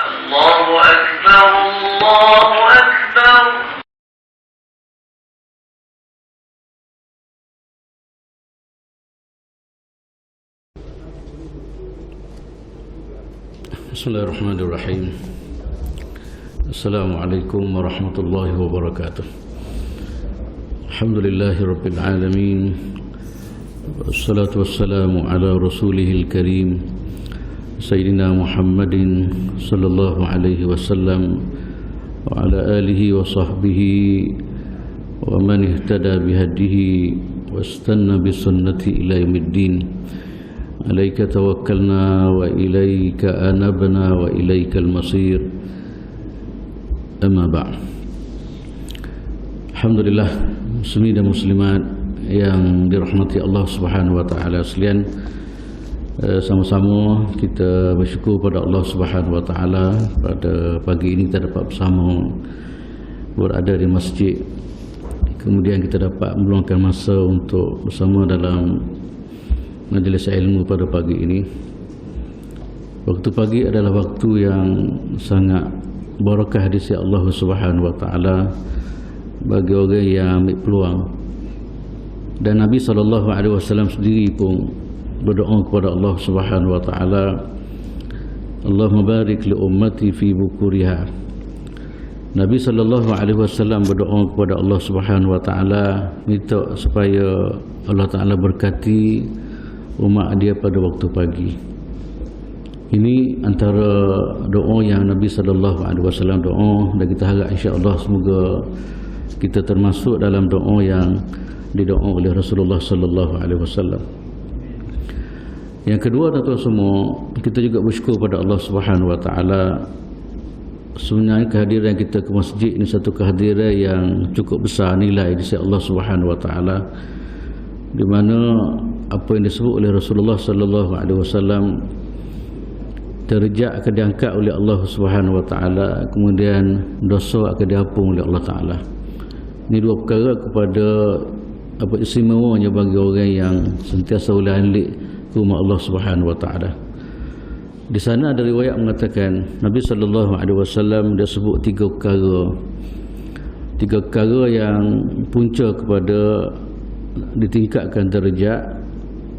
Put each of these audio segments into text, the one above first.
الله أكبر الله أكبر. بسم الله الرحمن الرحيم. السلام عليكم ورحمة الله وبركاته. الحمد لله رب العالمين، والصلاة والسلام على رسوله الكريم سيدنا محمد صلى الله عليه وسلم وعلى آله وصحبه ومن اهتدى بهديه واستنى بسنته إلى يوم الدين. عليك توكلنا وإليك أنبنا وإليك المصير. أما بعد. Alhamdulillah, muslimin dan muslimat yang dirahmati Allah Subhanahu wa taala sekalian, sama-sama kita bersyukur pada Allah Subhanahu wa taala pada pagi ini kita dapat bersama berada di masjid. Kemudian kita dapat meluangkan masa untuk bersama dalam majlis ilmu pada pagi ini. Waktu pagi adalah waktu yang sangat barakah di sisi Allah Subhanahu wa taala bagi orang yang ambil peluang. Dan Nabi SAW sendiri pun berdoa kepada Allah Subhanahu wa taala, Allahumma barik li ummati fi bukuriha. Nabi SAW berdoa kepada Allah Subhanahu wa taala, minta supaya Allah taala berkati umat dia pada waktu pagi. Ini antara doa yang Nabi SAW doa, dan kita harap insya-Allah semoga kita termasuk dalam doa yang didoa oleh Rasulullah sallallahu alaihi wasallam. Yang kedua, tuan-tuan semua, kita juga bersyukur pada Allah Subhanahu wa taala. Sebenarnya kehadiran kita ke masjid ini satu kehadiran yang cukup besar nilai di sisi Allah Subhanahu wa taala, di mana apa yang disebut oleh Rasulullah sallallahu alaihi wasallam, derajat akan diangkat oleh Allah Subhanahu wa taala, kemudian dosa akan diampun oleh Allah taala. Ini dua perkara kepada apa istimewanya bagi orang yang sentiasa ulang-alik ke rumah Allah Subhanahu wa taala. Di sana ada riwayat mengatakan Nabi sallallahu alaihi wasallam dia sebut tiga perkara yang punca kepada ditingkatkan derajat.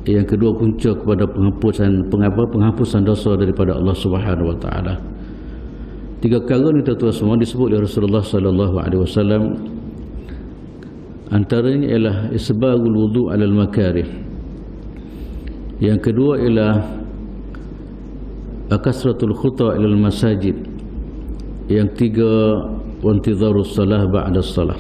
Yang kedua, punca kepada penghapusan dosa daripada Allah Subhanahu wa taala. Tiga perkara ni tuan-tuan semua disebut oleh Rasulullah sallallahu alaihi wasallam. Antaranya ialah isbagul wudu' alal makarih. Yang kedua ialah kasratul khuta ilal masajid. Yang tiga, wantidharus salah ba'da salah.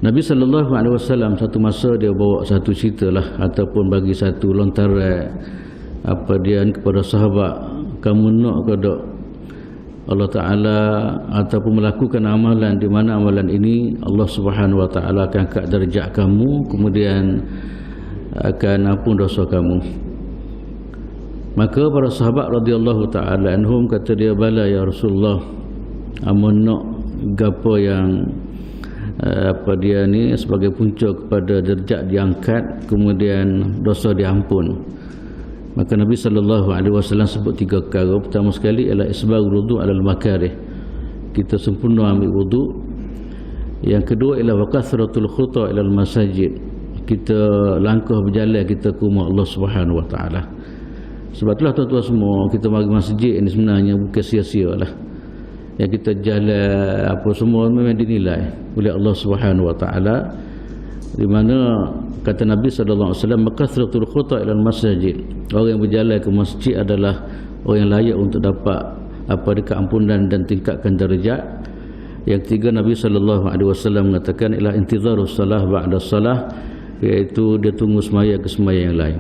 Nabi sallallahu alaihi wasallam satu masa dia bawa satu cerita lah, ataupun bagi satu lontaran apa dia kepada sahabat, kamu nak ke tak Allah Ta'ala ataupun melakukan amalan di mana amalan ini Allah Subhanahu wa taala akan angkat darjat kamu, kemudian akan ampun dosa kamu. Maka para sahabat radhiyallahu taala anhum kata dia, bala ya Rasulullah, amun nak gapo yang apa dia ni sebagai punca kepada darjat diangkat, kemudian dosa diampun. Maka Nabi sallallahu alaihi wasallam sebut tiga perkara. Pertama sekali ialah isbagul wudu' alal makarih, kita sempurna ambil wudu'. Yang kedua ialah waqasratul khuta ilal masajid, kita langkah berjalan kita ke rumah Allah Subhanahu wa taala. Sebab itulah tuan-tuan semua, kita mari masjid ini sebenarnya bukan sia-sia lah. Yang kita jalan apa semua memang dinilai oleh Allah Subhanahu wa taala, di mana kata Nabi sallallahu alaihi wasallam, kasratul khuta ilal masjid, orang yang berjalan ke masjid adalah orang yang layak untuk dapat apa dekat ampunan dan tingkatkan darjat. Yang tiga, Nabi sallallahu alaihi wasallam mengatakan ialah intizarus salah ba'da salah, iaitu dia tunggu semaya ke semaya yang lain.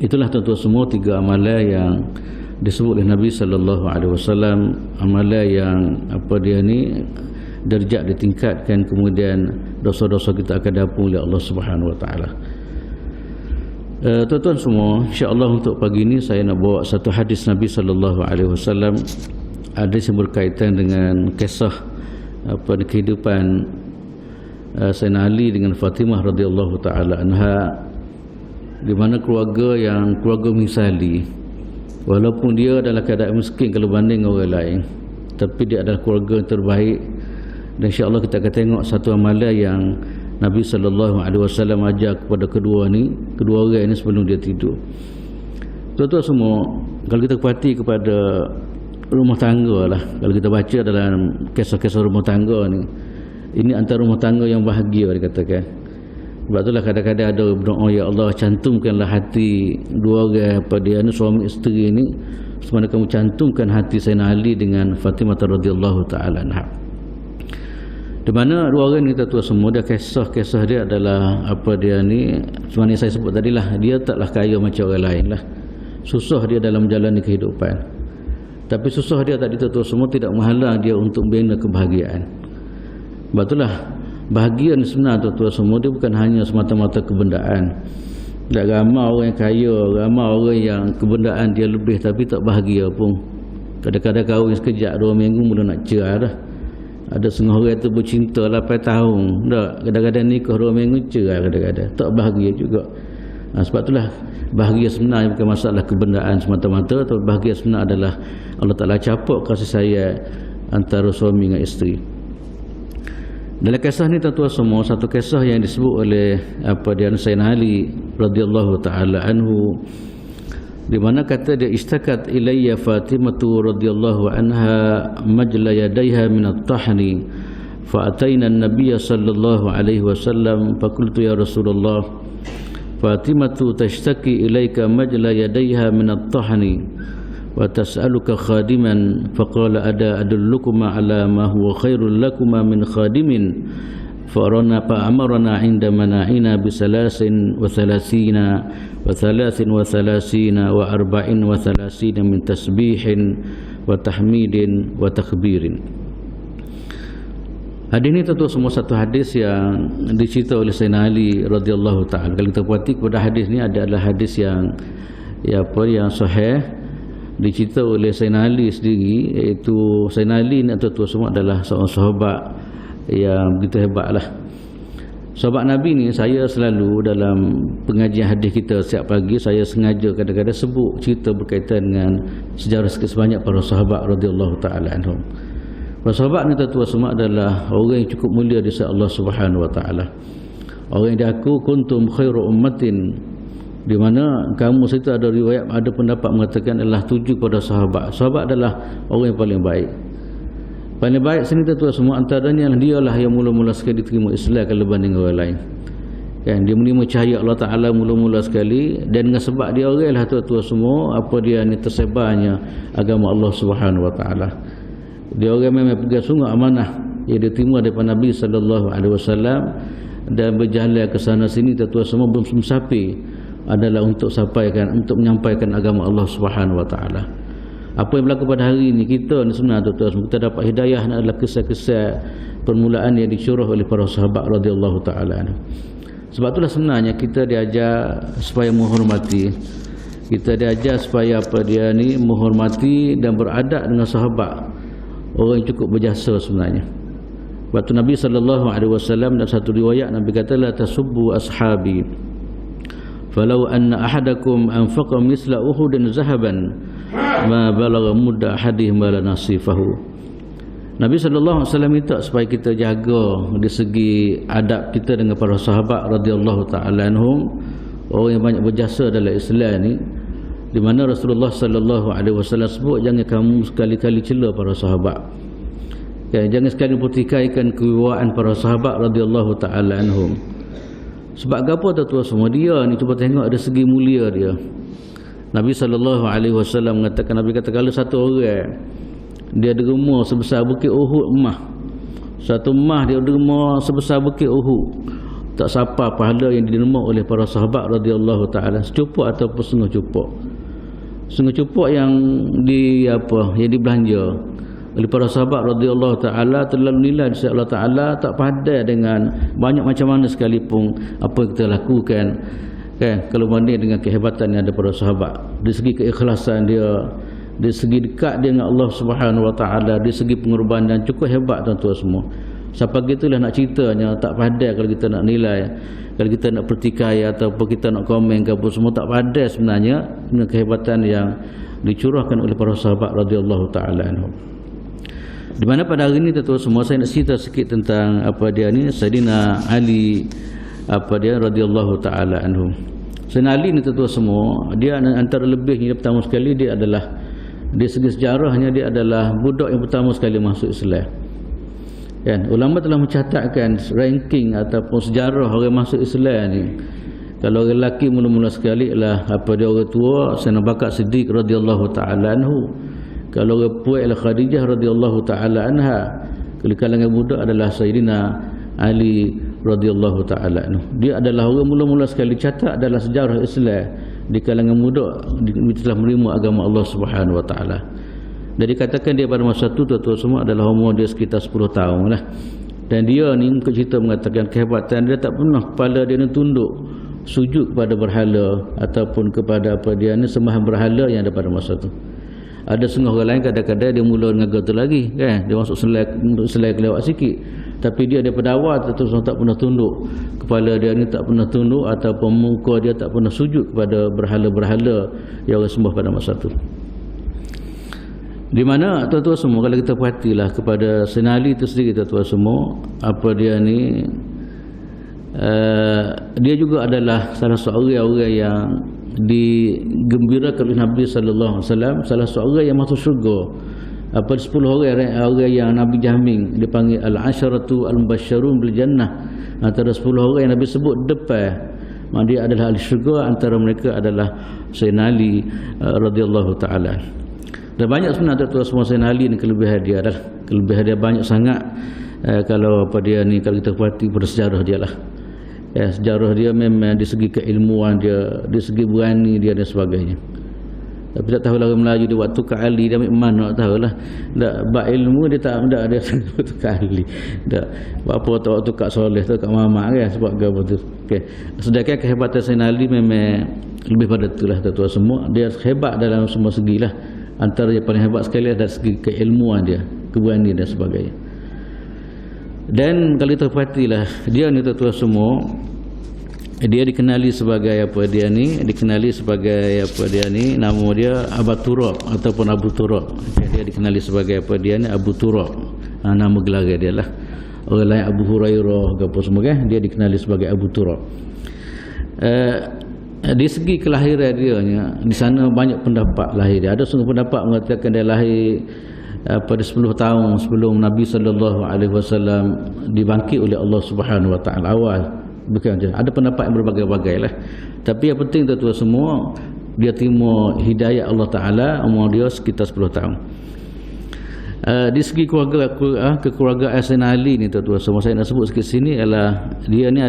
Itulah tuan-tuan semua tiga amalan yang disebut oleh Nabi sallallahu alaihi wasallam, amalan yang apa dia ni darjat ditingkatkan, kemudian dosa-dosa kita akan diampuni oleh Allah Subhanahu wa taala. Tuan-tuan semua, insya-Allah untuk pagi ini saya nak bawa satu hadis Nabi sallallahu alaihi wasallam, hadis yang berkaitan dengan kisah apa kehidupan Sayyidina Ali dengan Fatimah radhiyallahu taala anha, di mana keluarga misali walaupun dia adalah keadaan miskin kalau banding orang lain, tapi dia adalah keluarga yang terbaik. Dan insya-Allah kita akan tengok satu amalan yang Nabi SAW ajar kepada kedua orang ni sebelum dia tidur. Tuan-tuan semua, kalau kita perhati kepada rumah tangga lah, kalau kita baca dalam kisah-kisah rumah tangga ni, ini antara rumah tangga yang bahagia dikatakan. Sebab itulah kadang-kadang ada berdoa, ya Allah cantumkanlah hati dua orang pada suami isteri ni semana kamu cantumkan hati Sayyidina Ali dengan Fatimah radhiyallahu taala anha. Di mana dua orang ni tua semua, dia kisah dia adalah apa dia ni, sebenarnya saya sebut tadilah, dia taklah kaya macam orang lain lah. Susah dia dalam menjalani kehidupan, tapi susah dia tadi tua semua tidak menghalang dia untuk membina kebahagiaan. Sebab itulah bahagia ni sebenar tua semua, dia bukan hanya semata-mata kebendaan. Tak ramai orang yang kaya, ramai orang yang kebendaan dia lebih tapi tak bahagia pun. Kadang-kadang kahwin sekejap 2 minggu mula nak cerai dah. Ada setengah orang tu bercinta 8 tahun dah, kadang-kadang nikah 2 minggu cerai, kadang-kadang tak bahagia juga. Sebab itulah bahagia sebenarnya bukan masalah kebendaan semata-mata, tapi bahagia sebenar adalah Allah Ta'ala capuk kasih sayang antara suami dengan isteri. Dalam kisah ni tuan-tuan semua, satu kisah yang disebut oleh Sayyidina Ali radhiyallahu taala anhu, di mana kata dia, istakat ilayya Fatimatu radhiyallahu anha majla yadayha min at-tahni fa ataina an-nabiy sallallahu alaihi wasallam fa qultu ya Rasulullah Fatimatu tashtaki ilayka majla yadayha min at-tahni wa tas'aluka khadiman faqala adulukuma ala ma huwa khairul lakuma min khadimin farana fa amarna inda mana'ina bi 33 wa 33 wa 34 min tasbihin wa tahmidin wa takbirin. Hadis ini tentu semua satu hadis yang dicerita oleh Sayyidina Ali radhiyallahu ta'ala. Kalau kita perhati kepada hadis ni adalah hadis yang sahih, dicerita oleh Sayyidina Ali sendiri, iaitu Sayyidina Ali ni tentu semua adalah seorang sahabat yang begitu hebat lah. Sahabat Nabi ni, saya selalu dalam pengajian hadis kita setiap pagi, saya sengaja kadang-kadang sebut cerita berkaitan dengan sejarah sebanyak para sahabat radhiyallahu ta'ala anhum. Para sahabat ni tentu semua adalah orang yang cukup mulia di sisi Allah Subhanahu wa taala. Orang yang diaku kuntum khairu ummatin, di mana kamu situ ada riwayat, ada pendapat mengatakan adalah 7 pada sahabat. Sahabat adalah orang yang paling baik. Paling baik sini tentu semua antaranya dialah yang mula-mula sekali diterima Islam kalau berbanding orang lain. Kan, dia menerima cahaya Allah Taala mula-mula sekali, dan dengan sebab dia orang lah tua-tua semua apa dia ni tersebarnya agama Allah Subhanahu wa taala. Dia orang memang pegang sungguh amanah yang diterima daripada Nabi sallallahu alaihi wasallam, dan berjalan ke sana sini tua-tua semua belum sampai adalah untuk menyampaikan agama Allah Subhanahu wa taala. Apa yang berlaku pada hari ini, kita ni sebenarnya tuan-tuan, kita dapat hidayah adalah kisah-kisah permulaan yang dicurah oleh para sahabat radhiyallahu taala. Sebab itulah sebenarnya kita diajar supaya menghormati, kita diajar supaya menghormati dan beradab dengan sahabat, orang yang cukup berjasa sebenarnya. Waktu Nabi sallallahu alaihi wasallam dalam satu riwayat Nabi kata, la tasubbu ashabi falau anna ahadakum anfaqa misla uhudin zahaban ma balagha mudda ahadihim wala nasifahu. Nabi sallallahu alaihi wasallam minta supaya kita jaga dari segi adab kita dengan para sahabat radhiyallahu taala anhum, orang yang banyak berjasa dalam Islam ni, di mana Rasulullah sallallahu alaihi wasallam sebut, jangan kamu sekali-kali cela para sahabat. Ya, jangan sekali pertikaikan kewibawaan para sahabat radhiyallahu taala anhum. Sebab apa tuan-tuan semua, dia ni cuba tengok dari segi mulia dia. Nabi sallallahu alaihi wasallam mengatakan, Nabi kata kalau satu orang dia derma sebesar bukit Uhud emas, satu emas dia derma sebesar bukit Uhud, tak sapa pahala yang diderma oleh para sahabat radhiyallahu taala, secupuk ataupun setengah cupuk. Setengah cupuk yang dibelanja oleh para sahabat radhiyallahu taala terlalu nilai di sisi Allah taala, tak padai dengan banyak macam mana sekalipun apa yang kita lakukan, kan, kalau banding dengan kehebatan yang ada pada sahabat, dari segi keikhlasan dia, dari segi dekat dia dengan Allah Subhanahu wa taala, dari segi pengorbanan cukup hebat tuan-tuan semua. Sampai gitulah nak ceritanya tak padai kalau kita nak nilai, kalau kita nak pertikai ataupun kita nak komen ke apa semua, tak padai sebenarnya dengan kehebatan yang dicurahkan oleh para sahabat radhiyallahu taala anhum. Di mana pada hari ini tuan semua saya nak cerita sikit tentang Sayyidina Ali radhiyallahu taala anhum. Sayyidina Ali ni tuan semua, dia antara lebihnya pertama sekali dia adalah dari segi sejarahnya dia adalah budak yang pertama sekali masuk Islam. Kan, ulama telah mencatatkan ranking ataupun sejarah orang masuk Islam ni. Kalau orang lelaki mula-mula sekali ialah dia orang tua Sayyidina Bakar Siddiq radhiyallahu taala anhu. Kalau orang puak ialah Khadijah radhiyallahu taala anha. Kalau kalangan budak adalah Sayyidina Ali radhiyallahu taala anhu. Dia adalah orang mula-mula sekali catat dalam sejarah Islam di kalangan budak dia telah menerima agama Allah Subhanahu wa taala. Dan dikatakan dia pada masa itu tuan-tuan semua adalah umur dia sekitar 10 tahun lah. Dan dia ni muka cerita mengatakan kehebatan dia tak pernah kepala dia ni tunduk sujud kepada berhala ataupun kepada sembahan berhala yang ada pada masa itu. Ada setengah orang lain kadang-kadang dia mula dengan tu lagi kan, dia masuk selai kelewat sikit, tapi dia daripada awal terus tak pernah tunduk, kepala dia ni tak pernah tunduk ataupun muka dia tak pernah sujud kepada berhala-berhala yang orang sembah pada masa itu. Di mana tuan-tuan semua kalau kita perhatilah kepada Sayyidina Ali itu sendiri tuan-tuan semua, dia juga adalah salah seorang orang yang digembirakan oleh Nabi sallallahu alaihi wasallam, salah seorang yang masuk syurga. 10 orang yang Nabi jamin dipanggil al-asharatu al-mubasysyarun bil jannah, antara 10 orang yang Nabi sebut depan dia adalah ahli syurga, antara mereka adalah Sayyidina Ali radhiyallahu taala. Dan banyak sebenarnya tuan semua Sayyidina Ali ni kelebihan dia banyak sangat. Kalau kalau kita perhati pada sejarah dia lah. Ya, sejarah dia memang dari segi keilmuan dia, dari segi berani dia dan sebagainya. Tapi tak tahu orang Melayu dia waktu ke Ali dia ambil mana tak tahulah. Tak bab ilmu dia tak ada dia waktu ke Ali. Tak apa tak waktu Kak Soleh tu Kak Mamak kan sebab apa tu. Okey. Sedangkan kehebatan Sayyidina Ali memang lebih pada itulah tuan-tuan semua. Dia hebat dalam semua segilah. Antara yang paling hebat sekali adalah segi keilmuan dia, keberanian dan sebagainya. Dan kalau kita perhatilah dia ni tuan-tuan semua, dia dikenali sebagai nama dia Abu Turab ataupun Abu Turab. Dia dikenali sebagai Abu Turab. Nama gelar dia lah. Orang lain Abu Hurairah ke apa semua kan, dia dikenali sebagai Abu Turab. Di segi kelahiran dia di sana banyak pendapat lahir dia. Ada setengah pendapat mengatakan dia lahir pada 10 tahun sebelum Nabi sallallahu alaihi wasallam dibangkit oleh Allah Subhanahu wa taala awal. Bukan je. Ada pendapat yang berbagai-bagai lah. Tapi yang penting tuan-tuan semua, dia terima hidayah Allah Taala umur dia sekitar 10 tahun. Di segi kekeluargaan Sayyidina Ali ni tuan-tuan semua, saya nak sebut sikit sini ialah dia ni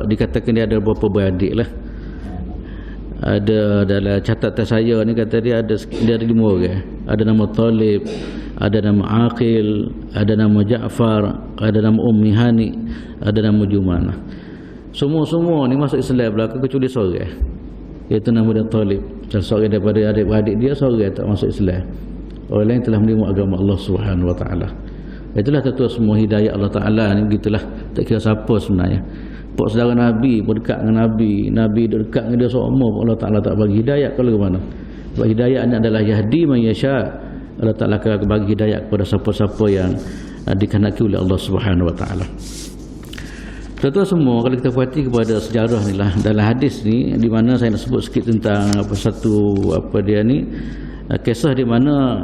dikatakan dia ada beberapa beradik lah. Ada dalam catatan saya ni kata dia ada 5 orang. Ada nama Talib, ada nama Aqil, ada nama Ja'far, ada nama Ummi Hani, ada nama Jumanah. Semua ni masuk Islam belaka kecuali seorang, iaitu nama dia Talib. Dan seorang daripada adik-beradik dia seorang tak masuk Islam. Orang lain telah menerima agama Allah Subhanahu wa taala. Itulah tuan-tuan semua hidayah Allah Taala ni begitulah. Tak kira siapa sebenarnya. Pak saudara Nabi berdekat dengan Nabi dekat dengan dia seumur, Allah Taala tak bagi hidayah kalau ke mana. Sebab hidayah ni adalah yahdi man yasha. Allah Taala akan bagi hidayah kepada siapa-siapa yang dikehendaki oleh Allah Subhanahu wa taala. Tuan-tuan semua, kalau kita perhati kepada sejarah ni lah, dalam hadis ni di mana saya nak sebut sikit tentang kisah di mana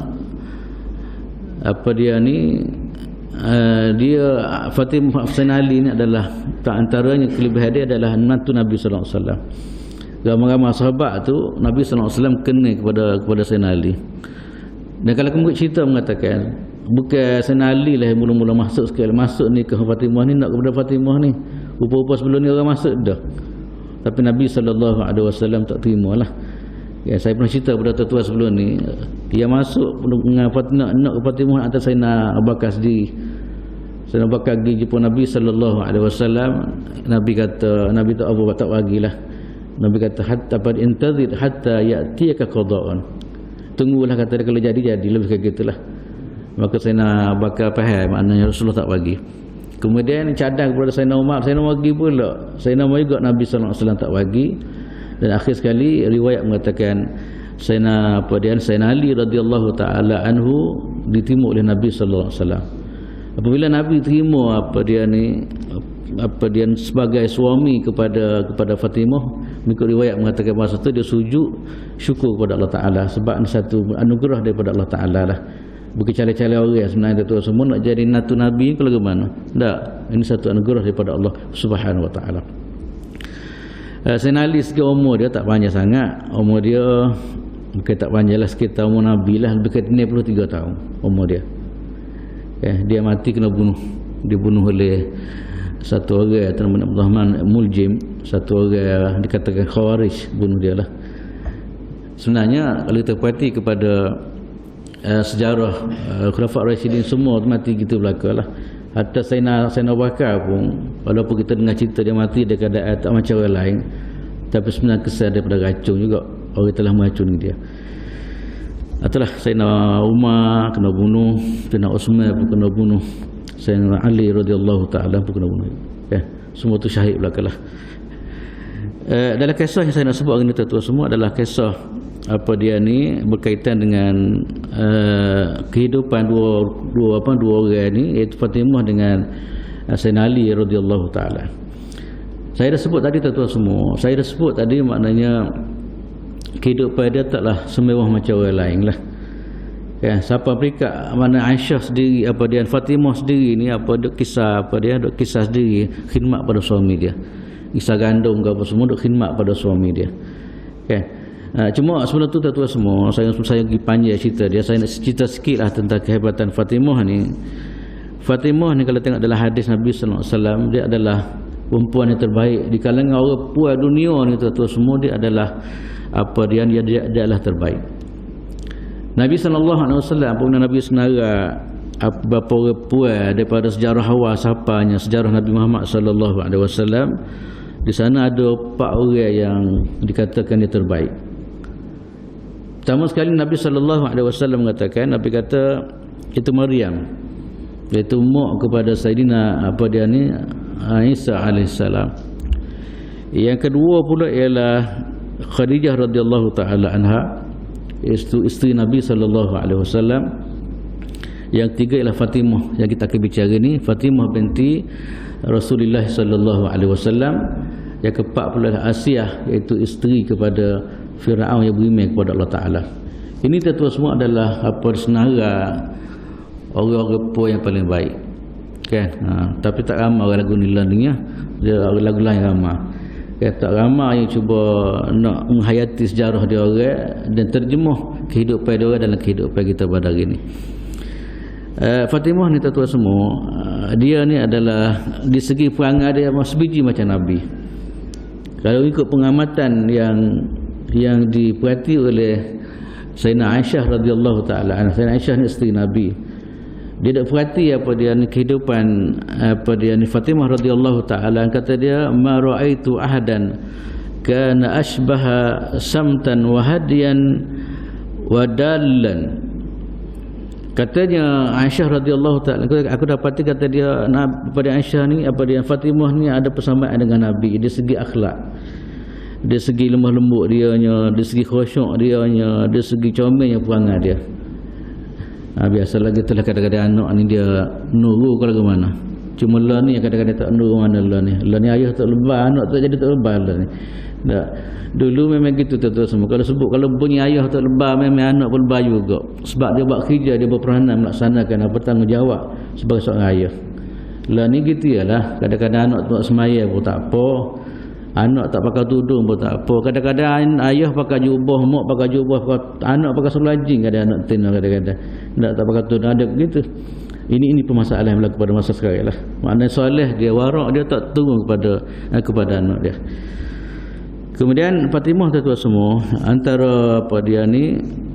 dia Fatimah Sayyidina Ali ni adalah antaranya kelebihan dia adalah menantu Nabi sallallahu alaihi wasallam. Ramai-ramai sahabat tu Nabi sallallahu alaihi wasallam kena kepada Sayyidina Ali. Dan kalau kemudian cerita mengatakan bukan Sayyidina Ali lah yang mula-mula masuk ni ke Fatimah ni, nak kepada Fatimah ni. Rupa-rupa sebelum ni orang masuk dah. Tapi Nabi sallallahu alaihi wasallam tak terimalah. Ya, saya pernah cerita pada tuan-tuan sebelum ni, dia masuk dengan Fatimah nak ke Fatimah atas Sayyidina Abu Bakar Siddiq. Sayyidina Abu Bakar pergi jumpa Nabi sallallahu alaihi wasallam. Nabi tak apa tak bagilah. Nabi kata hatta pad intazid hatta ya'tiyaka qada'un. Tunggulah kata dia, kalau jadi lebih kayak gitulah. Maka Sayyidina Abu Bakar faham maknanya Rasulullah tak bagi. Kemudian cadang kepada Sayyidina Umar bagi pula. Sayyidina Umar juga Nabi sallallahu alaihi wasallam tak bagi. Dan akhir sekali riwayat mengatakan Sayyidina Ali radhiyallahu taala anhu ditimuk oleh Nabi sallallahu alaihi wasallam. Apabila Nabi terima dia sebagai suami kepada Fatimah, mengikut riwayat mengatakan masa itu dia sujud syukur kepada Allah Taala sebab ini satu anugerah daripada Allah Taala lah. Bukan cari-cari orang sebenarnya tu semua nak jadi natu Nabi ke lagu mana. Tak, ini satu anugerah daripada Allah Subhanahu wa taala. Sayyidina Ali segi umur dia tak panjang sangat. Umur dia bukan tak panjang lah, sekitar umur Nabi lah, lebih kurang 93 tahun umur dia. Dia mati kena bunuh. Dibunuh oleh satu orang Abdul Rahman Muljim, satu orang dikatakan Khawarij, bunuh dia lah. Sebenarnya kalau kita perhati kepada sejarah Khulafa' Rasyidin semua mati gitu belaka lah. Hatta Sayyidina Abu Bakar pun, walaupun kita dengar cerita dia mati dia keadaan tak macam orang lain, tapi sebenarnya kesan daripada racun juga, orang telah meracuni dia. Itulah Sayyidina Umar kena bunuh, Sayyidina Uthman pun kena bunuh, Sayyidina Ali radhiyallahu ta'ala pun kena bunuh. Semua tu syahid belakalah. Dalam kisah yang saya nak sebut hari ni tuan-tuan semua adalah kisah berkaitan dengan kehidupan dua orang ni, iaitu Fatimah dengan Sayyidina Ali radhiyallahu taala. Saya dah sebut tadi tuan-tuan semua, maknanya kehidupan dia taklah semewah macam orang lain lah. Siapa berikat mana Aisyah sendiri Fatimah sendiri ni kisah sendiri khidmat pada suami dia. Kisah gandum ke apa semua duk khidmat pada suami dia. Cuma sebelum tu tuan-tuan semua, saya pergi panjang cerita dia. Saya nak cerita sikit lah tentang kehebatan Fatimah ni. Fatimah ni kalau tengok dalam hadis Nabi sallallahu alaihi wasallam, dia adalah perempuan yang terbaik di kalangan orang puas dunia ni tuan-tuan semua. Dia adalah dia adalah terbaik. Nabi sallallahu alaihi wasallam pun Nabi senara beberapa orang puas daripada sejarah awal sapanya sejarah Nabi Muhammad sallallahu alaihi wasallam. Di sana ada 4 orang yang dikatakan dia terbaik. Pertama sekali Nabi sallallahu alaihi wasallam mengatakan, Nabi kata itu Maryam, iaitu mak kepada Sayyidina Isa alaihissalam. Yang kedua pula ialah Khadijah radhiyallahu taala anha, isteri Nabi sallallahu alaihi wasallam. Yang ketiga ialah Fatimah yang kita akan bicara ni, Fatimah binti Rasulullah sallallahu alaihi wasallam. Yang keempat pula Asiyah, iaitu isteri kepada Firaun yang beriman kepada Allah Taala. Ini tuan-tuan semua adalah senara orang-orang puan yang paling baik. Tapi tak ramai orang lagu ni ni dia lagu lain ramai. Tak ramai yang cuba nak menghayati sejarah dia orang dan terjemah kehidupan dia orang dalam kehidupan kita pada hari ni. Fatimah ni tuan-tuan semua, dia ni adalah di segi perangai dia sebiji macam Nabi. Kalau ikut pengamatan yang diperhati oleh Sayyidina Aisyah radhiyallahu taala anha, Sayyidina Aisyah ni isteri Nabi, dia tak perhati kehidupan Fatimah radhiyallahu taala, kata dia ma raaitu ahadan kana ashbaha samtan wa hadiyan wa dallan. Katanya Aisyah radhiyallahu taala, aku dapati kata dia pada Aisyah ni Fatimah ni ada persamaan dengan Nabi dari segi akhlak, dari segi lemah lembut dianya, dari segi khusyuk dianya, dari segi comelnya perangai dia. Biasalah gitulah kadang-kadang anak ni dia nuru kalau ke mana. Cuma lah ni kadang-kadang tak nuru mana lah ni. Lah ni ayah tak lebah, anak tak jadi tak lebah lah ni. Tak. Dulu memang gitu tuan-tuan semua. Kalau bunyi ayah tak lebah, memang anak pun lebah juga. Sebab dia buat kerja, dia berperanan melaksanakan bertanggungjawab sebagai seorang ayah. Lah ni gitu yalah. Kadang-kadang anak tak semaya pun tak apa. Anak tak pakai tudung pun tak apa. Kadang-kadang ayah pakai jubah, mak pakai jubah, anak pakai selajing, kadang-kadang anak tina kadang-kadang. Tak pakai tudung, ada begitu. Ini permasalahan yang berlaku pada masa sekarang lah. Maknanya soleh dia, warak dia, tak turun kepada anak dia. Kemudian Fatimah tuan-tuan semua, antara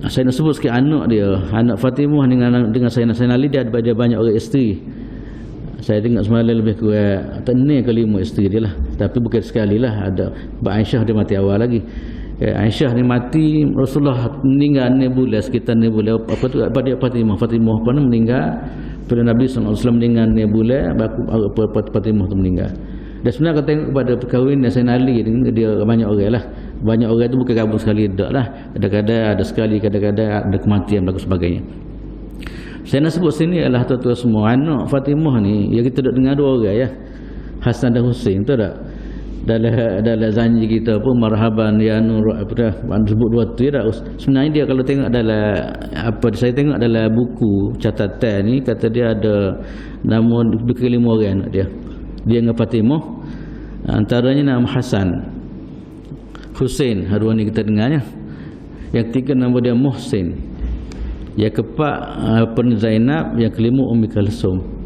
saya nak sebut sikit anak dia. Anak Fatimah dengan Sayyidina Ali, dia ada banyak orang isteri. Saya tengok semalam lebih kurang tak 6 ke 5 isteri dia lah. Tapi bukan sekali lah, ada Aisyah dia mati awal lagi. Aisyah ni mati, Rasulullah meninggal 6 bulan, sekitar 6 bulan. Apa tu pada Fatimah pun meninggal pada Nabi SAW meninggal 6 bulan, Fatimah tu meninggal. Dan sebenarnya kalau tengok kepada perkahwinan Sayyidina Ali, dia banyak orang lah. Banyak orang tu bukan gabung sekali tak lah. Kadang-kadang ada sekali, kadang-kadang ada kematian dan sebagainya. Saya nak sebut sini adalah tuan-tuan semua, anak Fatimah ni yang kita duduk dengar dua orang ya, Hasan dan Husain, tahu tak? Dalam zanji kita pun marhaban ya nur apa dah sebut dua tu ya. Sebenarnya dia kalau tengok dalam apa saya tengok dalam buku catatan ni, kata dia ada nama lebih 5 orang anak dia. Dia dengan Fatimah, antaranya nama Hasan, Husain, dua ni kita dengarnya. Yang ketiga nama dia Muhsin. Yang keempat Zainab, yang kelima Ummi Kalsum.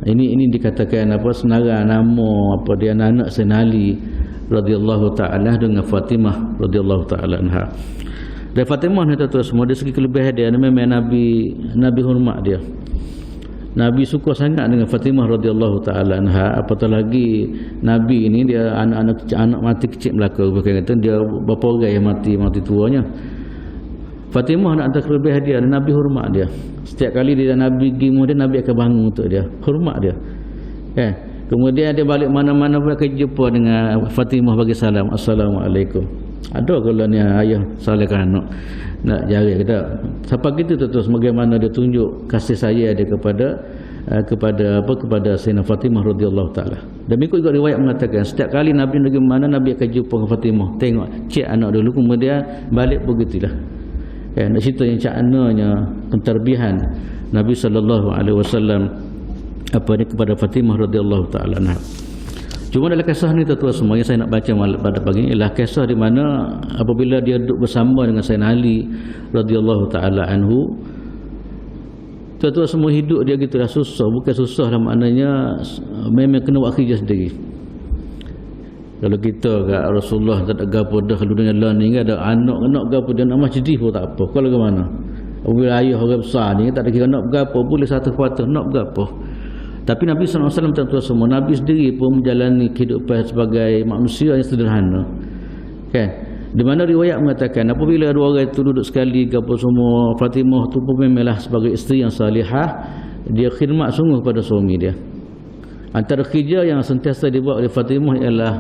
Ini dikatakan apa senarai nama apa dia anak Sayyidina Ali radhiyallahu taala dengan Fatimah radhiyallahu taala anha. Dan Fatimah ni tuan-tuan semua, dari segi kelebihan dia memang Nabi hormat dia. Nabi suka sangat dengan Fatimah radhiyallahu taala anha. Apatah lagi Nabi ini dia anak mati kecil belaka, bukan kata dia berapa orang yang mati tuanya. Fatimah nak antara kelebihan dia, Nabi hormat dia. Setiap kali dia Nabi pergi, kemudian Nabi akan bangun untuk dia, hormat dia. Kemudian dia balik mana-mana pun akan jumpa dengan Fatimah bagi salam, Assalamualaikum. Ada kalau ni ayah salahkan anak nak jari kata siapa gitu tu bagaimana dia tunjuk kasih sayang dia kepada Sayyidina Fatimah radhiyallahu taala. Dan mengikut juga riwayat mengatakan setiap kali Nabi pergi mana, Nabi akan jumpa dengan Fatimah, tengok cek anak dulu, kemudian balik begitulah. Nak cerita yang caknanya penterbihan Nabi sallallahu alaihi wasallam apa ni kepada Fatimah radhiyallahu taala anha. Cuma dalam kisah ni tuan-tuan semua yang saya nak baca pada pagi ni ialah kisah di mana apabila dia duduk bersama dengan Sayyidina Ali radhiyallahu taala anhu, tuan-tuan semua hidup dia gitulah susah, bukan susah lah maknanya memang kena buat kerja sendiri. Kalau kita kat Rasulullah tak ada gapo dah, kalau dengan lah ni ada anak gapo dia nak masjid pun tak apa. Kalau ke mana? Apabila ayah orang besar ni tak ada kira nak gapo, boleh satu kuarter nak gapo. Tapi Nabi SAW tuan-tuan semua, Nabi sendiri pun menjalani kehidupan sebagai manusia yang sederhana. Kan? Di mana riwayat mengatakan apabila dua orang itu duduk sekali gapo semua, Fatimah tu pun memanglah sebagai isteri yang salihah, dia khidmat sungguh pada suami dia. Antara kerja yang sentiasa dibuat oleh Fatimah ialah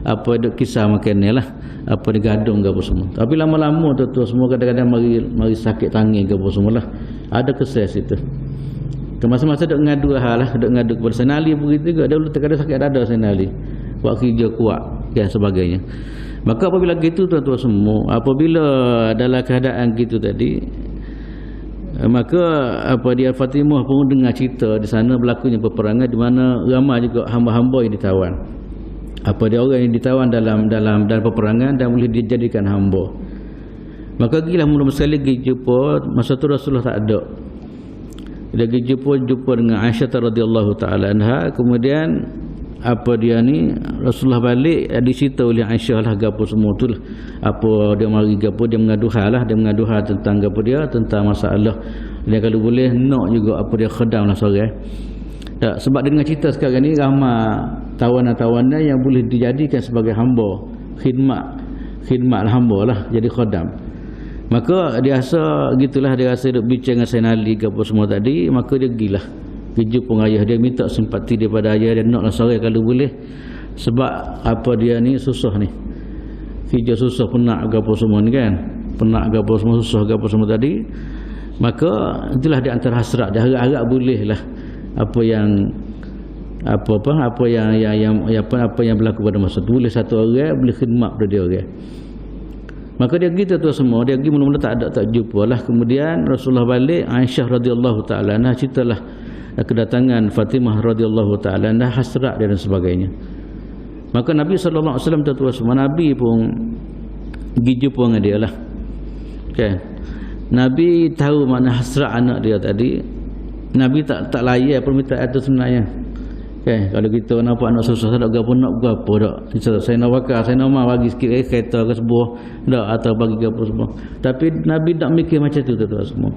apa kisah makan ni lah, apa digadung ke apa semua. Tapi lama-lama tu semua kadang-kadang mari sakit tangan ke apa semua lah. Ada kesal situ. Masa-masa duk ngadu hal lah, duk ngadu kepada Sayyidina Ali begitu juga. Dia dulu terkadang sakit dada Sayyidina Ali. Buat kerja kuat dan sebagainya. Maka apabila gitu tuan-tuan semua, apabila dalam keadaan gitu tadi, maka apa dia Fatimah pun dengar cerita di sana berlakunya peperangan di mana ramai juga hamba-hamba yang ditawan. Apa dia orang yang ditawan dalam peperangan dan boleh dijadikan hamba. Maka gilah mula sekali pergi jumpa, masa tu Rasulullah tak ada. Dia pergi jumpa dengan Aisyah radhiyallahu taala anha, kemudian apa dia ni Rasulullah balik dicerita oleh Aisyah lah gapo semua tu lah. Apa dia mari gapo dia mengadu hal lah, dia mengadu hal tentang gapo dia, tentang masalah dia kalau boleh nak juga apa dia khadam lah seorang. Tak, sebab dengan cerita sekarang ni ramai tawanan-tawanan yang boleh dijadikan sebagai hamba, khidmat hamba lah, jadi khadam. Maka dia rasa gitulah, dia rasa duk bincang dengan Sayyidina Ali gapo semua tadi, maka dia gilah kerja pun ayah dia, minta simpati daripada ayah dia, naklah seorang kalau boleh, sebab apa dia ni susah ni, kerja susah, penat ke apa semua ni kan, penat ke apa semua, susah ke apa semua tadi. Maka itulah di antara hasrat dia, harap-harap boleh lah apa yang berlaku pada masa tu, boleh satu orang boleh khidmat pada dia orang. Maka dia gitu tu semua, dia pergi mula-mula tak jumpa lah. Kemudian Rasulullah balik, Aisyah radhiyallahu taala anha ceritalah kedatangan Fatimah radhiyallahu taala anha, hasrat dia dan sebagainya. Maka Nabi sallallahu alaihi wasallam tu semua, Nabi pun pergi jumpa dengan dia lah. Okay. Nabi tahu mana hasrat anak dia tadi. Nabi tak layan permintaan itu sebenarnya. Kalau kita nampak anak susah tak ada pun nak gapo dak. Saya nak bakar, saya nak bagi sikit kereta ke sebuah dak, atau bagi gapo semua. Tapi Nabi tak mikir macam tu tuan-tuan semua.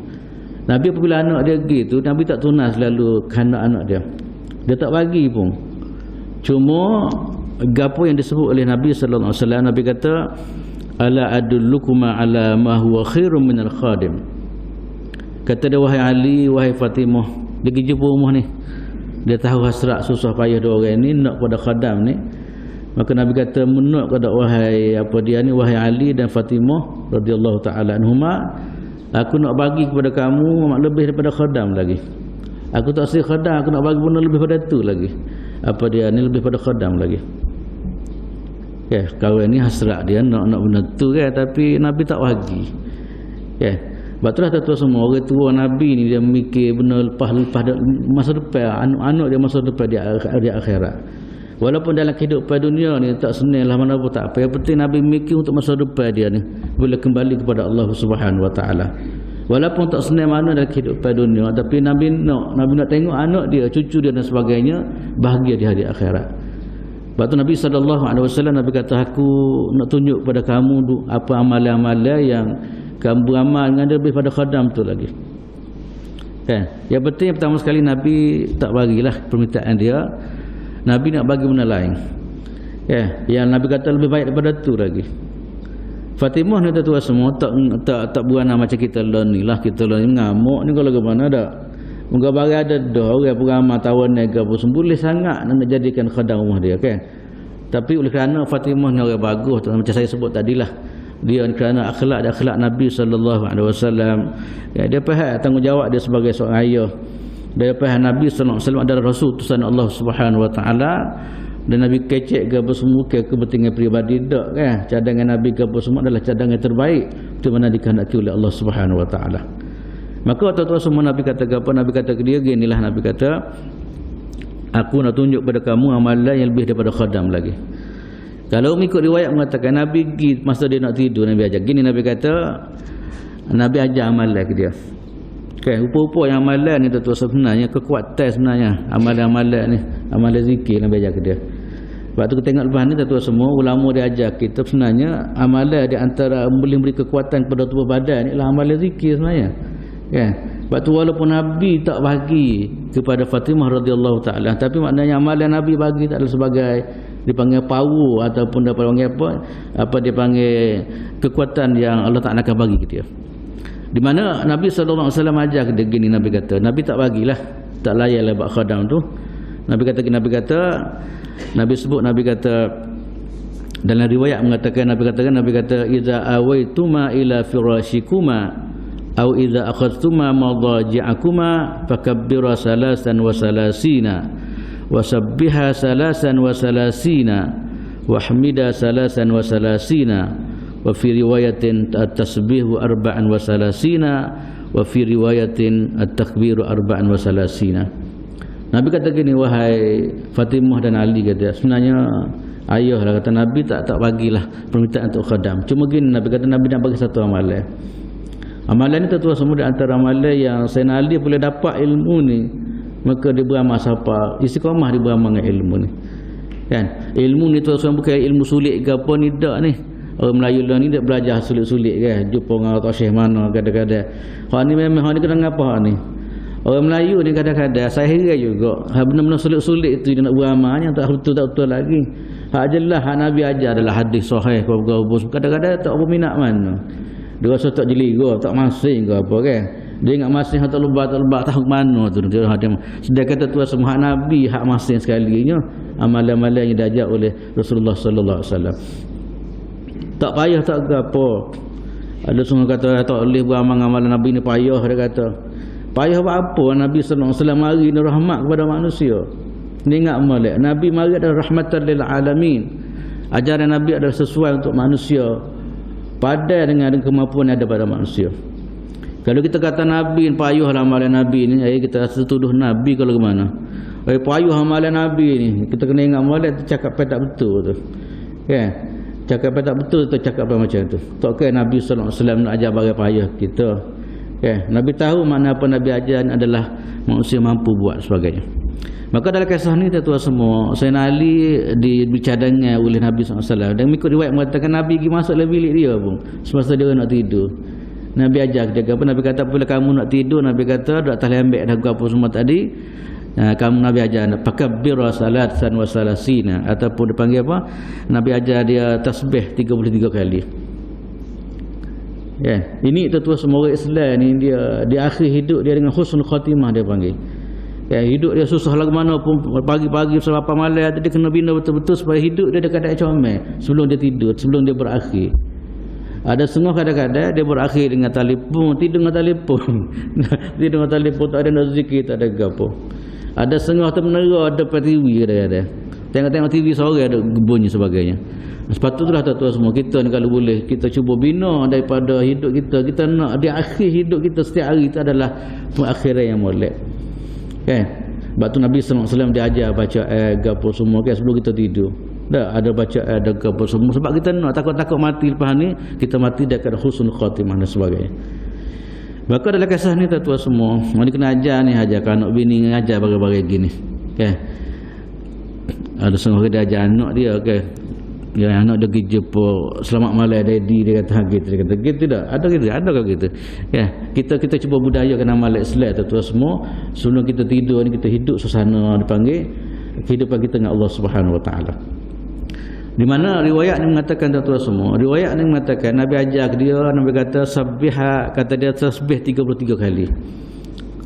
Nabi apabila anak dia gitu, Nabi tak tunas selalu kanak anak dia. Dia tak bagi pun. Cuma gapo yang disebut oleh Nabi sallallahu alaihi wasallam, Nabi kata ala adullukuma ala ma huwa khairum minal khadim. Kata dia, wahai Ali, wahai Fatimah, dia pergi jumpa rumah ni, dia tahu hasrat susah payah dua orang ni nak pada khadam ni. Maka Nabi kata, menuk kepada wahai wahai Ali dan Fatimah radhiyallahu taala anhuma, aku nak bagi kepada kamu lebih daripada khadam lagi. Aku tak sih khadam, aku nak bagi benda lebih pada tu lagi. Lebih pada khadam lagi. Kawan ni hasrat dia nak benda tu kan, tapi Nabi tak bagi. Sebab itulah tuan-tuan semua, orang tua Nabi ni dia mikir benda lepas masa depan, anak dia masa depan di akhirat. Walaupun dalam kehidupan dunia ni tak senang lah mana pun tak apa. Yang penting Nabi mikir untuk masa depan dia ni bila kembali kepada Allah Subhanahu Wa Taala. Walaupun tak senang mana dalam kehidupan dunia, tapi Nabi nak tengok anak dia, cucu dia dan sebagainya bahagia di hari akhirat. Sebab tu Nabi SAW Nabi kata, aku nak tunjuk pada kamu apa amalan-amalan yang kamu beramal dengan dia lebih pada khadam tu lagi. Yang penting yang pertama sekali Nabi tak bagilah permintaan dia. Nabi nak bagi benda lain. Yang Nabi kata lebih baik daripada tu lagi. Fatimah ni tuan-tuan semua tak beranak macam kita ni lah. Kita ni ngamuk ni kalau ke mana dak. Moga bagi ada dah orang beramal tawan nega pun boleh sangat nak jadikan khadam rumah dia kan. Tapi oleh kerana Fatimah ni orang bagus macam saya sebut tadilah. Dia kerana akhlak Nabi sallallahu alaihi wasallam. Dia faham tanggungjawab dia sebagai seorang ayah. Daripada Nabi sallallahu alaihi wasallam adalah rasul utusan Allah Subhanahu Wa Taala, dan Nabi kecek ke apa semua ke kepentingan peribadi dak kan. Cadangan Nabi ke apa semua adalah cadangan terbaik untuk mana dikehendaki oleh Allah Subhanahu Wa Taala. Maka tuan-tuan semua Nabi kata ke apa? Nabi kata ke dia ginilah, Nabi kata, aku nak tunjuk pada kamu amalan yang lebih daripada khadam lagi. Kalau mengikut riwayat mengatakan Nabi pergi masa dia nak tidur, Nabi ajar gini. Nabi kata Nabi ajar amalan ke dia. Rupa-rupa yang amalan ni tuan-tuan sebenarnya kekuatan sebenarnya amalan-amalan ni, amalan zikir Nabi ajar ke dia. Sebab tu kita tengok lepas ni tuan-tuan semua ulama dia ajar kita sebenarnya amalan di antara boleh beri kekuatan kepada tubuh badan ni ialah amalan zikir sebenarnya. Sebab tu walaupun Nabi tak bagi kepada Fatimah radhiyallahu taala, tapi maknanya amalan Nabi bagi tak adalah sebagai dipanggil power ataupun dipanggil apa dipanggil kekuatan yang Allah Taala akan bagi ke dia. Di mana Nabi sallallahu alaihi wasallam ajar dia gini, Nabi kata Nabi tak bagilah, tak layanlah bab khadam tu. Nabi kata dalam riwayat mengatakan Nabi kata idza awaituma ila firashikuma au idza akhadtuma madaji'akuma fakabbira salasan wa salasina wasabbiha salasan wa salasina wahmida salasan wa salasina wa fi riwayatin at-tasbihu arba'an wa salasina wa fi riwayatin at-takbiru arba'an wa salasina. Nabi kata gini, wahai Fatimah dan Ali kata, sebenarnya ayah lah kata Nabi tak bagilah permintaan untuk khadam. Cuma gini Nabi kata, Nabi nak bagi satu amalan. Amalan ni tuan-tuan semua di antara amalan yang Sayyidina Ali boleh dapat ilmu ni, maka dia beramal siapa istiqamah dia beramal dengan ilmu ni. Kan? Ilmu ni tuan-tuan bukan ilmu sulit ke apa ni dak ni. Orang Melayu lah ni dia belajar sulit-sulit kan. Jumpa dengan orang syekh mana kadang-kadang. Hak ni memang hak ni kena ngapa hak ni. Orang Melayu ni kadang-kadang saya heran juga. Hak benda-benda sulit-sulit tu dia nak beramalnya tak betul lagi. Hak jelas hak Nabi ajar adalah hadis sahih kadang-kadang tak berminat mana. Dia rasa tak jeliga, tak masing ke apa kan. Dia ingat masing tak lebat tahu mana tu. Sedangkan tu semua hak Nabi hak masing sekalinya amalan-amalan yang diajar oleh Rasulullah sallallahu alaihi wasallam. Tak payah tak ke apa. Ada semua kata tak boleh beramal amalan Nabi ni payah, dia kata. Payah buat apa? Nabi sallallahu alaihi wasallam mari ni rahmat kepada manusia. Ni ingat molek. Nabi mari adalah rahmatan lil alamin. Ajaran Nabi adalah sesuai untuk manusia. Padan dengan kemampuan yang ada pada manusia. Kalau kita kata Nabi payahlah amalan Nabi ni, kita rasa tuduh Nabi kalau ke mana. Payah amalan Nabi ni. Kita kena ingat molek tu cakap tak betul tu. Kan? Cakap tak betul tu cakap macam tu. Tak kira Nabi sallallahu alaihi wasallam nak ajar bagi payah kita. Nabi tahu makna apa Nabi ajar adalah manusia mampu buat sebagainya. Maka dalam kisah ni tuan-tuan semua, Sayyidina Ali dibicadangkan oleh Nabi SAW. Dan mengikut riwayat mengatakan Nabi pergi masuk dalam bilik dia pun semasa dia nak tidur. Nabi ajar dia apa? Nabi kata apabila kamu nak tidur, Nabi kata dak tahu lembek dah apa semua tadi. Kamu Nabi ajar fakabbira salatan wa salasina, ataupun dipanggil apa? Nabi ajar dia tasbih 33 kali. Ini tuan-tuan semua orang Islam ni dia di akhir hidup dia dengan husnul khatimah dia panggil. Hidup dia susah lagu mana pun, pagi-pagi sampai malam dia kena bina betul-betul supaya hidup dia dekat comel sebelum dia tidur, sebelum dia berakhir. Ada setengah kadang-kadang dia berakhir dengan telefon, tidur dengan telefon. Tidur dengan telefon, tak ada nak zikir, tak ada apa. Ada setengah termenera depan TV kadang-kadang. Tengok-tengok TV sore ada bunyi sebagainya. Sepatutlah tuan-tuan semua kita ni kalau boleh kita cuba bina daripada hidup kita. Kita nak di akhir hidup kita setiap hari itu adalah pengakhiran yang molek. Kan? Sebab tu Nabi SAW dia ajar baca gapo semua kan sebelum kita tidur. Dah ada baca ada gapo semua sebab kita nak takut-takut mati lepas ni kita mati dekat husnul khatimah dan sebagainya. Maka dalam kisah ni tuan-tuan semua, mana kena ajar ni ajar anak bini ajar bagai-bagai gini. Kan? Ada setengah dia ajar anak dia kan. Yang anak dia pergi jumpa selamat malam daddy dia kata gitu, dia kata gitu tak ada gitu, ada kau gitu ya. Kita cuba budayakan amal Islam tuan-tuan semua sebelum kita tidur ni kita hidup suasana dipanggil kehidupan kita dengan Allah Subhanahu Wa Taala. Di mana riwayat ni mengatakan tuan-tuan semua, riwayat ni mengatakan Nabi ajar dia, Nabi kata sabbiha, kata dia tasbih 33 kali.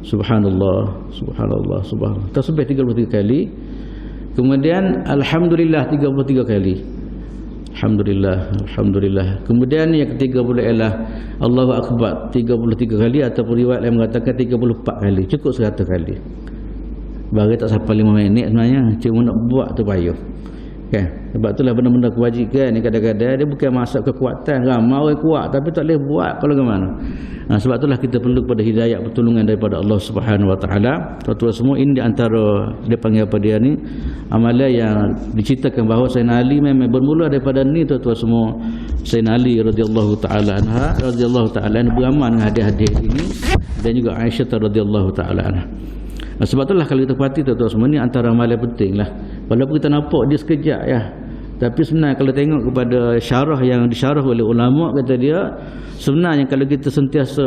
Subhanallah, subhanallah, subhanallah. Tasbih 33 kali. Kemudian alhamdulillah 33 kali. Alhamdulillah, alhamdulillah. Kemudian yang ketiga boleh ialah Allahu Akbar 33 kali ataupun riwayat lain mengatakan 34 kali. Cukup 100 kali. Bagi tak sampai 5 minit sebenarnya, cuma nak buat tu payah. Kan? Sebab itulah benda-benda kewajipan ni kadang-kadang dia bukan masak kekuatan, ramai orang kuat tapi tak boleh buat kalau ke mana. Sebab itulah kita perlu pada hidayah pertolongan daripada Allah Subhanahu Wa Taala. Tuan-tuan semua ini di antara dia panggil apa dia ni amalan yang diceritakan bahawa Sayyidina Ali memang bermula daripada ni tuan-tuan semua. Sayyidina Ali radhiyallahu taala anha radhiyallahu taala beramal dengan hadis-hadis ini dan juga Aisyah radhiyallahu taala anha. Sebab itulah kalau kita perhati tuan-tuan semua ni antara amalan penting lah. Walaupun kita nampak dia sekejap ya, tapi sebenarnya kalau tengok kepada syarah yang disyarah oleh ulama kata dia sebenarnya kalau kita sentiasa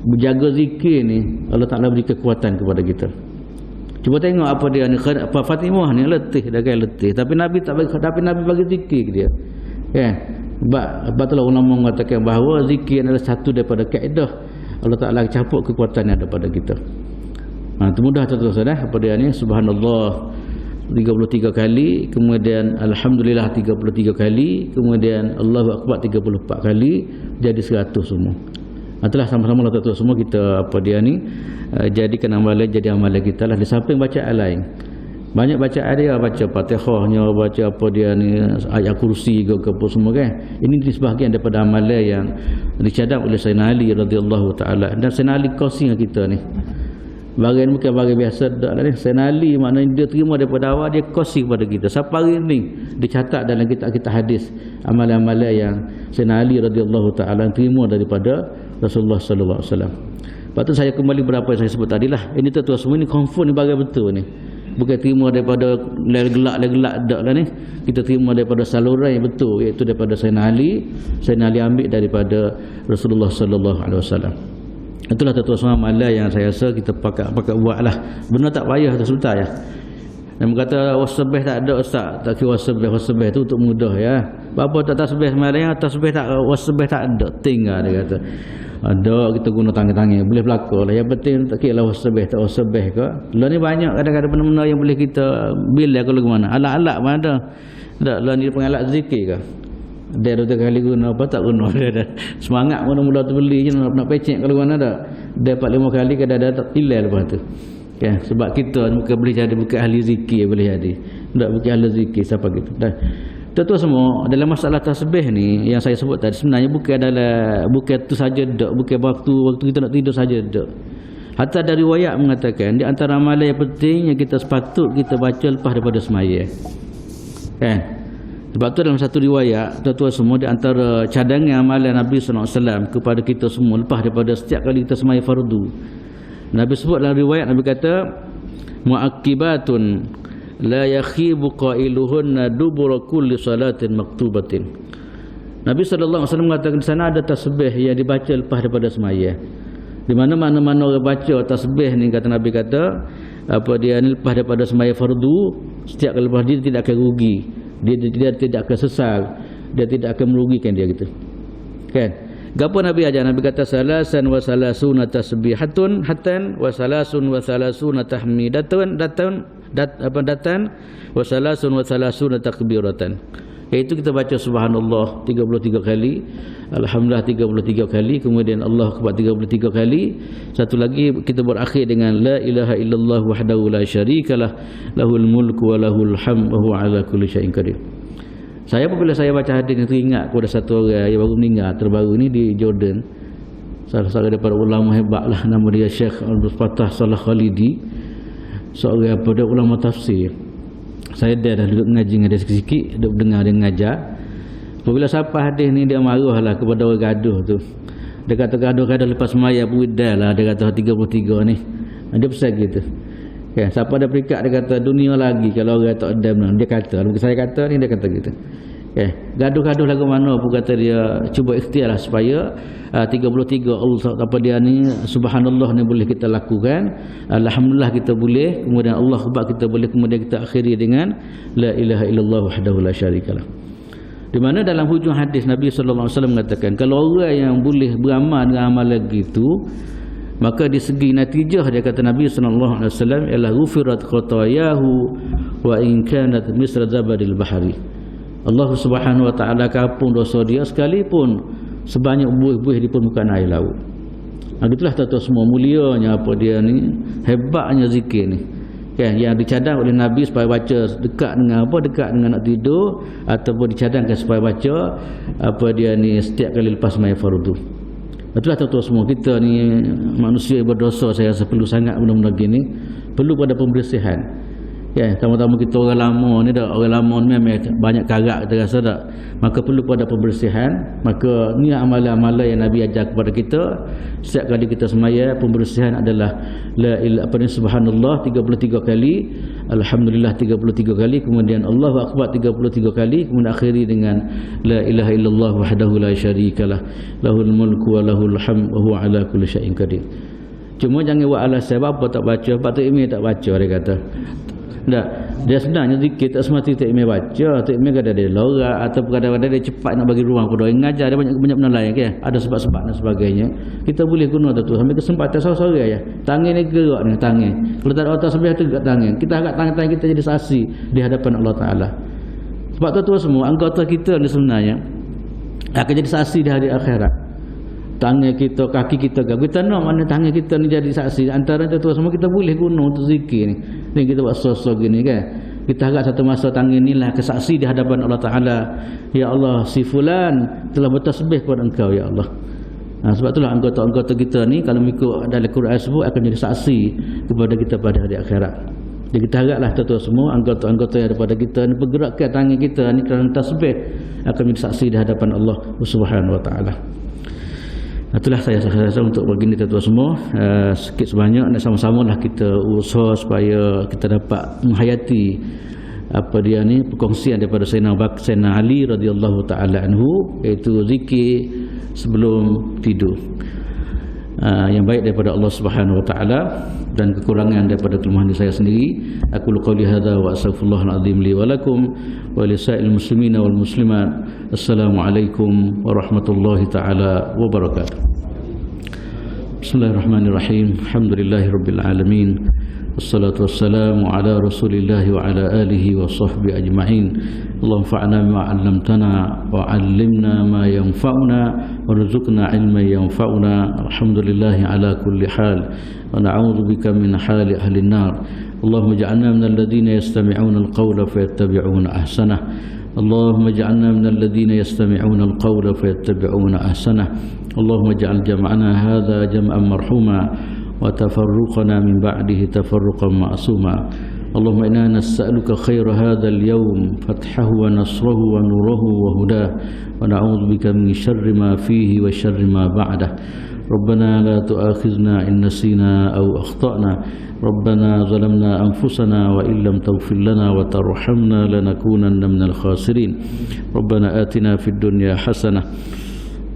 berjaga zikir ni Allah Ta'ala beri kekuatan kepada kita. Cuba tengok apa dia ni, Fatimah ni letih dah kan letih tapi Nabi tak bagi, tapi Nabi bagi zikir ke dia kan. Sebab itulah ulama mengatakan bahawa zikir adalah satu daripada kaedah Allah Ta'ala capuk kekuatan yang ada pada kita. Itu mudah tuan-tuan dah apa dia ni subhanallah 33 kali, kemudian alhamdulillah 33 kali, kemudian Allahu Akbar 34 kali, jadi 100 semua. Itulah sama-sama lah tuan-tuan semua kita apa dia ni jadikan amalan jadi amalan kita lah di samping bacaan lain. Banyak bacaan dia, baca Fatihahnya, baca apa dia ni ayat kursi ke apa semua kan. Ini sebahagian daripada amalan yang dicadang oleh Sayyidina Ali radhiyallahu taala dan Sayyidina Ali kongsi dengan kita ni. Bagian bukan bagian biasa dak lah ni. Sayyidina Ali maknanya dia terima daripada awal, dia kongsi kepada kita. Sampai hari ni dicatat dalam kitab-kitab hadis amalan-amalan yang Sayyidina Ali radhiyallahu taala terima daripada Rasulullah sallallahu alaihi wasallam. Lepas tu saya kembali berapa yang saya sebut tadi lah. Ini tuan-tuan semua ni confirm ni bagian betul ni. Bukan terima daripada gelak-gelak dak lah ni. Kita terima daripada saluran yang betul, iaitu daripada Sayyidina Ali. Sayyidina Ali ambil daripada Rasulullah sallallahu alaihi wasallam. Itulah tuan-tuan semua amalan yang saya rasa kita pakai buatlah. Benda tak payah tu sebentar ya. Dan berkata wasbih tak ada ustaz, tak kira wasbih tu untuk mudah ya. Apa tak tasbih sebenarnya, tasbih tak wasbih tak ada, tinggal dia kata. Ada kita guna tangan-tangan boleh berlaku lah. Yang penting tak kira lah wasbih tak wasbih ke. Lah ni banyak kadang-kadang benda-benda yang boleh kita bila kalau ke mana. Alat-alat pun ada. Tak lah ni pengalat zikir ke. Dia dah kali guna apa tak guna dia dah. Semangat mula-mula tu beli je nak pecek kalau mana tak. Dia 4-5 kali kadang-kadang tak hilal lepas tu. Kan sebab kita bukan boleh jadi bukan ahli zikir boleh jadi. Tak bukan ahli zikir siapa gitu. Dan tuan-tuan semua dalam masalah tasbih ni yang saya sebut tadi sebenarnya bukan tu saja dak, bukan waktu kita nak tidur saja dak. Hatta dari riwayat mengatakan di antara amalan yang penting yang kita sepatut kita baca lepas daripada sembahyang. Kan? Sebab tu dalam satu riwayat tuan-tuan semua di antara cadangan amalan Nabi SAW kepada kita semua lepas daripada setiap kali kita sembahyang fardu. Nabi sebut dalam riwayat Nabi kata mu'aqibatun la yakhibu qailuhunna dubura kulli salatin maktubatin. Nabi sallallahu alaihi wasallam mengatakan di sana ada tasbih yang dibaca lepas daripada sembahyang. Di mana-mana orang baca tasbih ni kata Nabi kata apa dia ni lepas daripada sembahyang fardu, setiap kali lepas dia tidak akan rugi. Dia tidak akan sesal, dia tidak akan merugikan dia gitu. Kan? Gapo Nabi ajar? Nabi kata salasan wa salasuna tasbihatun hatan wa salasun wa salasuna tahmidatun datan wa salasun wa salasuna takbiratan. Iaitu kita baca subhanallah 33 kali, alhamdulillah 33 kali, kemudian Allah akbar 33 kali. Satu lagi kita berakhir dengan la ilaha illallah wahdahu la syarikalah lahul mulku wa lahul hamdu wa huwa ala kulli syai'in qadir. Saya apabila saya baca hadis ini teringat kepada satu orang yang baru meninggal terbaru ni di Jordan. Salah seorang daripada ulama hebatlah, nama dia Syekh Abdul Fattah Salah Khalidi, seorang daripada ulama tafsir. Saya dah duduk mengaji dengan dia sikit-sikit, duduk dengar dia mengajar. Apabila sampai hadis ni dia marahlah kepada orang gaduh tu. Dia kata gaduh-gaduh lepas semaya pun dah lah, dia kata 33 ni. Dia pesan gitu. Okay, siapa ada perikat dia kata dunia lagi kalau orang tak ada benar. Dia kata, kalau saya kata ni dia kata gitu. Okay, gaduh-gaduh lagu mana pun kata dia cuba ikhtiarlah supaya 33 Allah apa dia ni subhanallah ni boleh kita lakukan, alhamdulillah kita boleh, kemudian Allah akbar kita boleh, kemudian kita akhiri dengan la ilaha illallah wahdahu la syarikalah. Di mana dalam hujung hadis Nabi sallallahu alaihi wasallam mengatakan kalau orang yang boleh beramal dengan amalan gitu, maka di segi natijah dia kata Nabi sallallahu alaihi wasallam ialah ghufirat khatayahu wa in kanat misra zabadil bahri. Allah Subhanahu wa taala kapung dosa dia sekalipun sebanyak buih-buih di permukaan air laut. Itulah tuan-tuan semua mulianya apa dia ni, hebatnya zikir ni. Kan yang dicadang oleh Nabi supaya baca dekat dengan apa, dekat dengan nak tidur, ataupun dicadangkan supaya baca apa dia ni setiap kali lepas sembahyang fardu. Itulah tuan-tuan semua, kita ni manusia berdosa, saya rasa perlu sangat benda-benda gini, perlu pada pembersihan. Ya, tama-tama kita orang lama ni dah, orang lama ni memang banyak karat kita rasa tak. Maka perlu pada pembersihan. Maka ni amalan-amalan yang Nabi ajar kepada kita. Setiap kali kita semaya, pembersihan adalah la ilaha apa ni subhanallah 33 kali, alhamdulillah 33 kali, kemudian Allahu akbar 33 kali, kemudian akhiri dengan la ilaha illallah wahdahu la syarikalah lahul mulku wa lahul hamdu wa huwa ala kulli syai'in qadir. Cuma jangan buat alasan apa tak baca, Pak Tok Imam tak baca dia kata. Tak, dia sebenarnya zikir tak semati tak imam baca, tak imam kadang dia lorak atau kadang-kadang dia cepat nak bagi ruang pada orang ngajar, dia banyak benda lain kan, ada sebab-sebab dan sebagainya. Kita boleh guna tu sampai kesempatan seorang-seorang ya. Tangan ni gerak ni tangan. Kalau tak ada otak sebelah tu gerak tangan. Kita harap tangan-tangan kita jadi saksi di hadapan Allah Taala. Sebab tu semua anggota kita ni sebenarnya akan jadi saksi di hari akhirat. Tangan kita, kaki kita, kita nak mana tangan kita ni jadi saksi. Antara tu semua kita boleh guna untuk zikir ni. Ni kita buat sosok gini kan. Kita harap satu masa tangan ni lah kesaksi di hadapan Allah Ta'ala. Ya Allah, si fulan telah bertasbih kepada engkau ya Allah. Sebab itulah anggota-anggota kita ni kalau mengikut dalam Quran sebut akan jadi saksi kepada kita pada hari akhirat. Jadi kita haraplah tuan-tuan semua anggota-anggota yang daripada kita ni pergerakkan tangan kita ni kerana tasbih akan menjadi saksi di hadapan Allah Subhanahu Wa Ta'ala. Itulah saya rasa untuk begini tuan-tuan semua, sikit sebanyak dan sama-sama lah kita usaha supaya kita dapat menghayati apa dia ni perkongsian daripada Sayyidina Ali radhiyallahu taala anhu, iaitu zikir sebelum tidur. Yang baik daripada Allah Subhanahu wa taala dan kekurangan daripada kelemahan saya sendiri. Aku qouli hadza wa astaghfirullahal azim li wa lakum wa lisa'il muslimina wal muslimat. Assalamualaikum warahmatullahi taala wabarakatuh. Bismillahirrahmanirrahim. Alhamdulillahirabbil alamin. Wassalatu wassalamu ala Rasulillah wa ala alihi wa sahbihi ajma'in. Allahumma fa'na bima 'allamtana wa 'allimna ma yanfa'una warzuqna 'ilman yanfa'una. Alhamdulillahi ala kulli hal wa na'udzu bika min hali ahli an-nar. Allahumma ij'alna minal ladzina yastami'una al-qawla fayattabi'una ahsanah. Allahumma ij'alna minal ladzina yastami'una al-qawla fayattabi'una ahsanah. Allahumma ij'al jam'ana hadza jam'an marhuma وتفرقنا من بعده تفرقا معصوما. اللهم إنا نسألك خير هذا اليوم فتحه ونصره ونوره وهداه ونعوذ بك من شر ما فيه وشر ما بعده. ربنا لا تؤاخذنا إن نسينا أو أخطأنا. ربنا ظلمنا أنفسنا وإن لم تغفر لنا وترحمنا لنكونن من الخاسرين. ربنا آتنا في الدنيا حسنة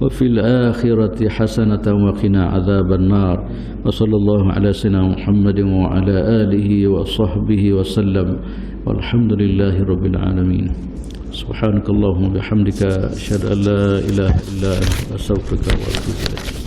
وفي الآخرة حسنة وقنا عذاب النار. وصلى الله على سيدنا محمد وعلى آله وصحبه وسلم والحمد لله رب العالمين. Subhanakallahumma bihamdika asyhadu an la ilaha illa anta astaghfiruka wa atubu ilaik.